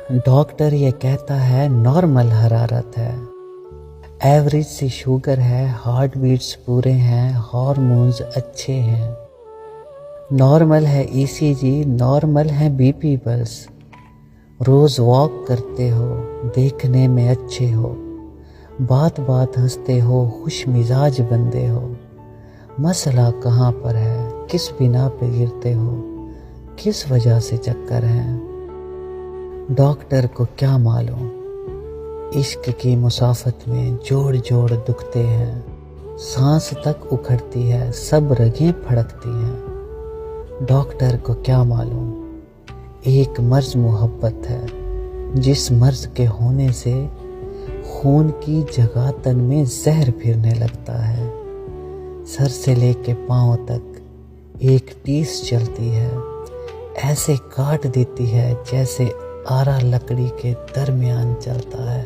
Doctor یہ کہتا ہے نارمل حرارت ہے، ایوریج سی شوگر ہے، ہارٹ بیٹس پورے ہیں، ہارمونز اچھے ہیں، نارمل ہے ای سی جی، نارمل ہے بی پی پلس، روز واک کرتے ہو، دیکھنے میں اچھے ہو، بات بات ہنستے ہو، خوش مزاج بندے ہو، مسئلہ کہاں پر ہے، کس بنا پہ گرتے ہو، کس وجہ سے چکر ہیں، ڈاکٹر کو کیا معلوم، عشق کی مسافت میں جوڑ جوڑ دکھتے ہیں، سانس تک اکھڑتی ہے، سب رگیں پھڑکتی ہیں، ڈاکٹر کو کیا معلوم، ایک مرض محبت ہے، جس مرض کے ہونے سے خون کی جگہ تن میں زہر پھرنے لگتا ہے، سر سے لے کے پاؤں تک ایک ٹیس چلتی ہے، ایسے کاٹ دیتی ہے جیسے آرا لکڑی کے درمیان چلتا ہے۔